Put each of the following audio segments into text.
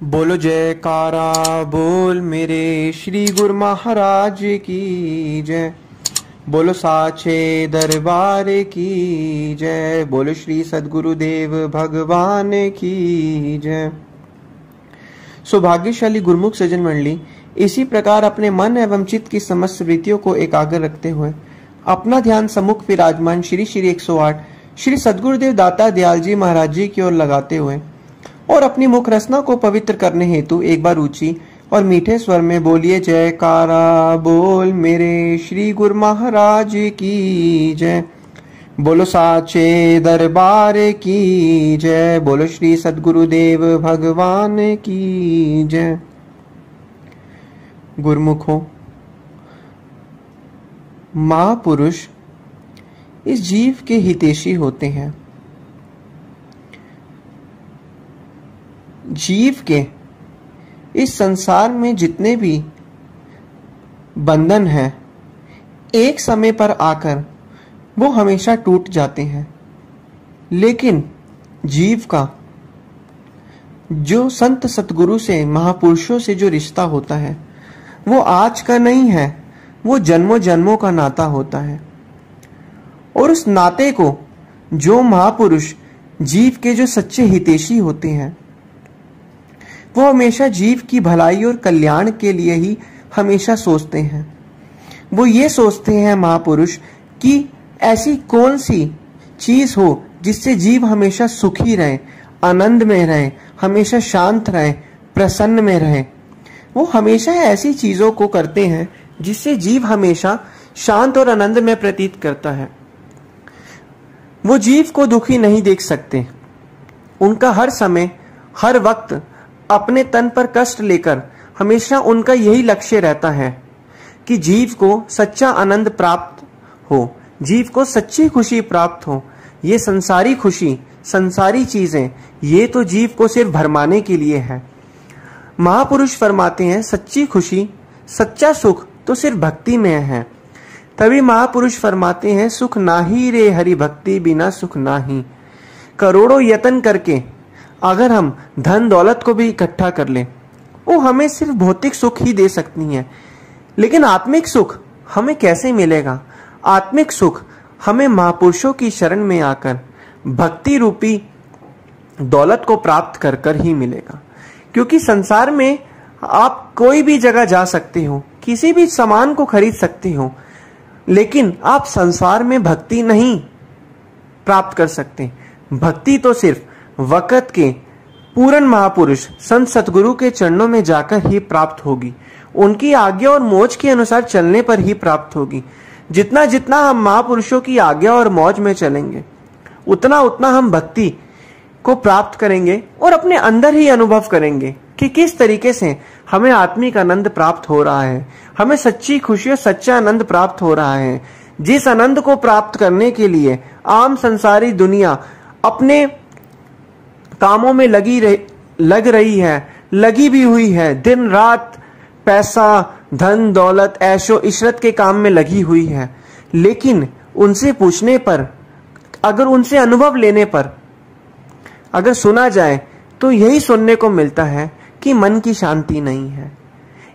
बोलो जयकारा बोल मेरे श्री गुरु महाराज की जय। बोलो साचे दरबार की जय। बोलो श्री सद्गुरुदेव भगवान की जय। सौभाग्यशाली गुरुमुख सज्जन मंडली, इसी प्रकार अपने मन एवं चित्त की समस्त वृत्तियों को एकाग्र रखते हुए अपना ध्यान सम्मुख विराजमान श्री 108 श्री सद्गुरुदेव दाता दयाल जी महाराज जी की ओर लगाते हुए और अपनी मुख रचना को पवित्र करने हेतु एक बार ऊंची और मीठे स्वर में बोलिए जयकारा बोल मेरे श्री गुरु महाराज की जय। बोलो साचे दरबार की जय। बोलो श्री सद्गुरुदेव भगवान की जय। गुरुमुखों, महापुरुष इस जीव के हितैषी होते हैं। जीव के इस संसार में जितने भी बंधन हैं, एक समय पर आकर वो हमेशा टूट जाते हैं, लेकिन जीव का जो संत सतगुरु से, महापुरुषों से जो रिश्ता होता है वो आज का नहीं है, वो जन्मों जन्मों का नाता होता है। और उस नाते को जो महापुरुष जीव के जो सच्चे हितैषी होते हैं, वो हमेशा जीव की भलाई और कल्याण के लिए ही हमेशा सोचते हैं। वो ये सोचते हैं महापुरुष कि ऐसी कौन सी चीज हो जिससे जीव हमेशा सुखी रहे, आनंद में रहे, हमेशा शांत रहे, प्रसन्न में रहे। वो हमेशा ऐसी चीजों को करते हैं जिससे जीव हमेशा शांत और आनंद में प्रतीत करता है। वो जीव को दुखी नहीं देख सकते। उनका हर समय हर वक्त अपने तन पर कष्ट लेकर हमेशा उनका यही लक्ष्य रहता है कि जीव को सच्चा आनंद प्राप्त हो, जीव को सच्ची खुशी प्राप्त हो। ये संसारी खुशी, संसारी चीजें, ये तो जीव को सिर्फ भरमाने के लिए है। महापुरुष फरमाते हैं सच्ची खुशी, सच्चा सुख तो सिर्फ भक्ति में है। तभी महापुरुष फरमाते हैं सुख नाही रे हरि भक्ति बिना सुख नाही। करोड़ों यत्न करके अगर हम धन दौलत को भी इकट्ठा कर लें, वो हमें सिर्फ भौतिक सुख ही दे सकती हैं, लेकिन आत्मिक सुख हमें कैसे मिलेगा? आत्मिक सुख हमें महापुरुषों की शरण में आकर भक्ति रूपी दौलत को प्राप्त कर कर ही मिलेगा। क्योंकि संसार में आप कोई भी जगह जा सकते हो, किसी भी सामान को खरीद सकते हो, लेकिन आप संसार में भक्ति नहीं प्राप्त कर सकते। भक्ति तो सिर्फ वक़्त के पूर्ण महापुरुष संत सतगुरु के चरणों में जाकर ही प्राप्त होगी। उनकी आज्ञा और मौज के अनुसार चलने पर ही प्राप्त होगी। जितना जितना हम महापुरुषों की आज्ञा और मौज में चलेंगे, उतना उतना हम भक्ति को प्राप्त करेंगे और अपने अंदर ही अनुभव करेंगे कि किस तरीके से हमें आत्मिक आनंद प्राप्त हो रहा है, हमें सच्ची खुशी और सच्चा आनंद प्राप्त हो रहा है। जिस आनंद को प्राप्त करने के लिए आम संसारी दुनिया अपने कामों में लग रही है, लगी भी हुई है, दिन रात पैसा, धन दौलत, ऐशो इशरत के काम में लगी हुई है, लेकिन उनसे पूछने पर, अगर उनसे अनुभव लेने पर अगर सुना जाए तो यही सुनने को मिलता है कि मन की शांति नहीं है।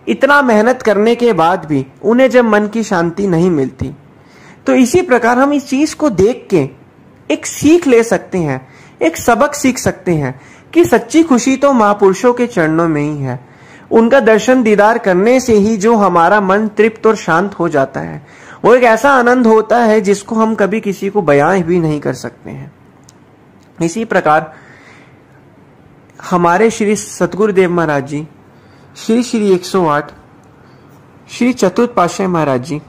इतना मेहनत करने के बाद भी उन्हें जब मन की शांति नहीं मिलती, तो इसी प्रकार हम इस चीज को देख के एक सीख ले सकते हैं, एक सबक सीख सकते हैं कि सच्ची खुशी तो महापुरुषों के चरणों में ही है। उनका दर्शन दीदार करने से ही जो हमारा मन तृप्त और शांत हो जाता है, वो एक ऐसा आनंद होता है जिसको हम कभी किसी को बयां भी नहीं कर सकते हैं। इसी प्रकार हमारे श्री सतगुरुदेव महाराज जी, श्री 108 श्री चतुर्थ पातशाही महाराज जी,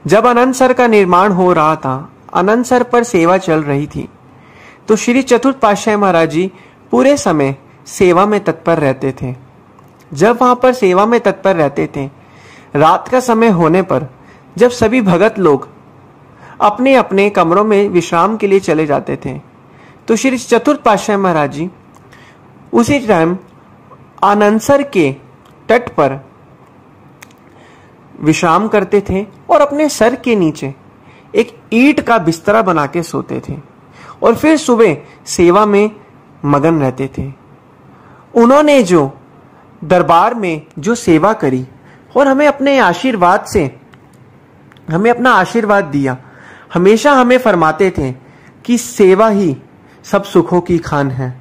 जब अनंतसर का निर्माण हो रहा था, अनंतसर पर सेवा चल रही थी, तो श्री चतुर्थ पातशाही महाराज जी पूरे समय सेवा में तत्पर रहते थे। जब वहां पर सेवा में तत्पर रहते थे, रात का समय होने पर जब सभी भगत लोग अपने अपने कमरों में विश्राम के लिए चले जाते थे, तो श्री चतुर्थ पातशाही महाराज जी उसी टाइम अनंतसर के तट पर विश्राम करते थे और अपने सर के नीचे एक ईंट का बिस्तरा बना के सोते थे और फिर सुबह सेवा में मगन रहते थे। उन्होंने जो दरबार में जो सेवा करी और हमें अपने आशीर्वाद से हमें अपना आशीर्वाद दिया, हमेशा हमें फरमाते थे कि सेवा ही सब सुखों की खान है।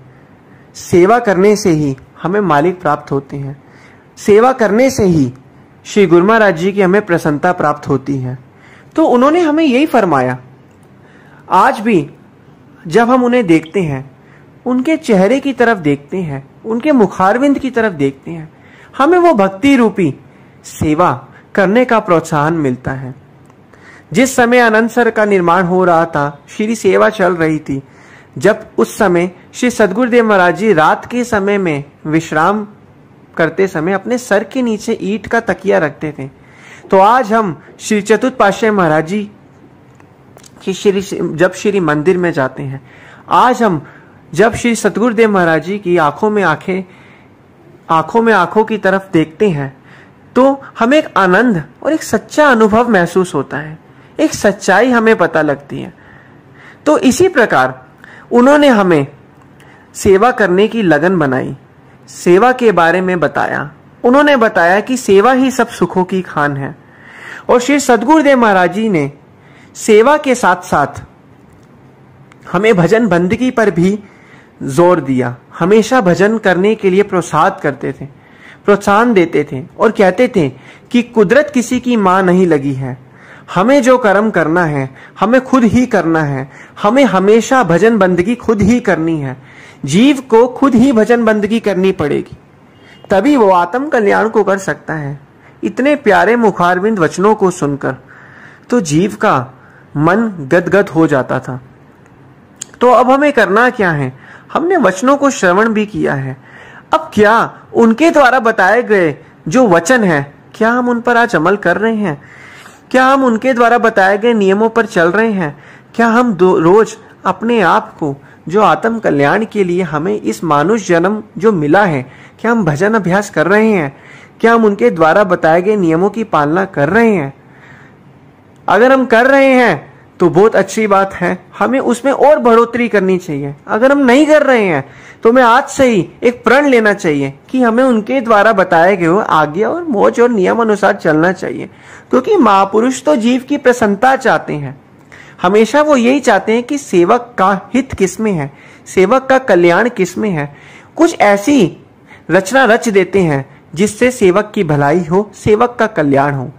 सेवा करने से ही हमें मालिक प्राप्त होते हैं। सेवा करने से ही श्री गुरु महाराज जी की हमें प्रसन्नता प्राप्त होती है। तो उन्होंने हमें यही फरमाया। आज भी जब हम उन्हें देखते हैं, उनके चेहरे की तरफ देखते हैं, उनके मुखारविंद की तरफ देखते हैं, हमें वो भक्ति रूपी सेवा करने का प्रोत्साहन मिलता है। जिस समय आनंदसर का निर्माण हो रहा था, श्री सेवा चल रही थी, जब उस समय श्री सद्गुरुदेव महाराज जी रात के समय में विश्राम करते समय अपने सर के नीचे ईंट का तकिया रखते थे। तो आज हम श्री चतुर्थ पातशाही महाराज जी की जब श्री मंदिर में जाते हैं, आज हम जब श्री सद्गुरुदेव महाराज जी की आंखों में आंखों की तरफ देखते हैं, तो हमें एक आनंद और एक सच्चा अनुभव महसूस होता है, एक सच्चाई हमें पता लगती है। तो इसी प्रकार उन्होंने हमें सेवा करने की लगन बनाई, सेवा के बारे में बताया। उन्होंने बताया कि सेवा ही सब सुखों की खान है। और श्री सद्गुरुदेव महाराज जी ने सेवा के साथ साथ हमें भजन बंदगी पर भी जोर दिया। हमेशा भजन करने के लिए प्रोत्साहित करते थे, प्रोत्साहन देते थे और कहते थे कि कुदरत किसी की मां नहीं लगी है, हमें जो कर्म करना है हमें खुद ही करना है। हमें हमेशा भजन बंदगी खुद ही करनी है। जीव को खुद ही भजन बंदगी करनी पड़ेगी, तभी वो आत्म कल्याण को कर सकता है। इतने प्यारे मुखारविंद वचनों को सुनकर तो जीव का मन गदगद हो जाता था। तो अब हमें करना क्या है? हमने वचनों को श्रवण भी किया है। अब क्या उनके द्वारा बताए गए जो वचन है, क्या हम उन पर आज अमल कर रहे हैं? क्या हम उनके द्वारा बताए गए नियमों पर चल रहे हैं? क्या हम रोज अपने आप को जो आत्म कल्याण के लिए हमें इस मानुष जन्म जो मिला है, क्या हम भजन अभ्यास कर रहे हैं? क्या हम उनके द्वारा बताए गए नियमों की पालना कर रहे हैं? अगर हम कर रहे हैं तो बहुत अच्छी बात है, हमें उसमें और बढ़ोतरी करनी चाहिए। अगर हम नहीं कर रहे हैं तो हमें आज से ही एक प्रण लेना चाहिए कि हमें उनके द्वारा बताए गए आज्ञा और मौज और नियम अनुसार चलना चाहिए। क्योंकि महापुरुष तो जीव की प्रसन्नता चाहते हैं, हमेशा वो यही चाहते हैं कि सेवक का हित किसमें है, सेवक का कल्याण किसमें है। कुछ ऐसी रचना रच देते हैं जिससे सेवक की भलाई हो, सेवक का कल्याण हो।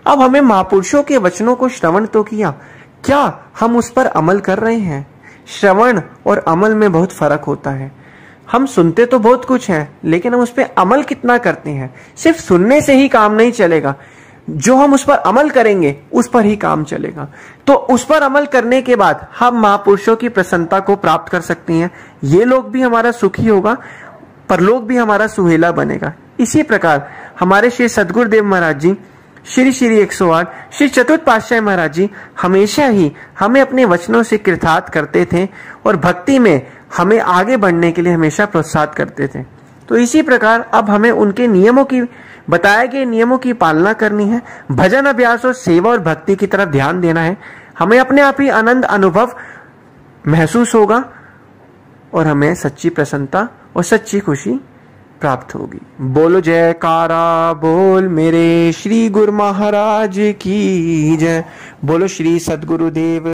अब हमें महापुरुषों के वचनों को श्रवण तो किया, क्या हम उस पर अमल कर रहे हैं? श्रवण और अमल में बहुत फर्क होता है। हम सुनते तो बहुत कुछ है, लेकिन हम उस पर अमल कितना करते हैं? सिर्फ सुनने से ही काम नहीं चलेगा, जो हम उस पर अमल करेंगे उस पर ही काम चलेगा। तो उस पर अमल करने के बाद हम महापुरुषों की प्रसन्नता को प्राप्त कर सकते हैं। ये लोग भी हमारा सुखी होगा, परलोक भी हमारा सुहेला बनेगा। इसी प्रकार हमारे श्री सद्गुरुदेव महाराज जी, श्री 108 श्री चतुर्थ पातशाही महाराज जी हमेशा ही हमें अपने वचनों से कृतार्थ करते थे और भक्ति में हमें आगे बढ़ने के लिए हमेशा प्रोत्साहित करते थे। तो इसी प्रकार अब हमें उनके नियमों की, बताए गए नियमों की पालना करनी है। भजन अभ्यास और सेवा और भक्ति की तरफ ध्यान देना है। हमें अपने आप ही आनंद अनुभव महसूस होगा और हमें सच्ची प्रसन्नता और सच्ची खुशी प्राप्त होगी। बोलो जयकारा बोल मेरे श्री गुरु महाराज की जय। बोलो श्री सद्गुरुदेव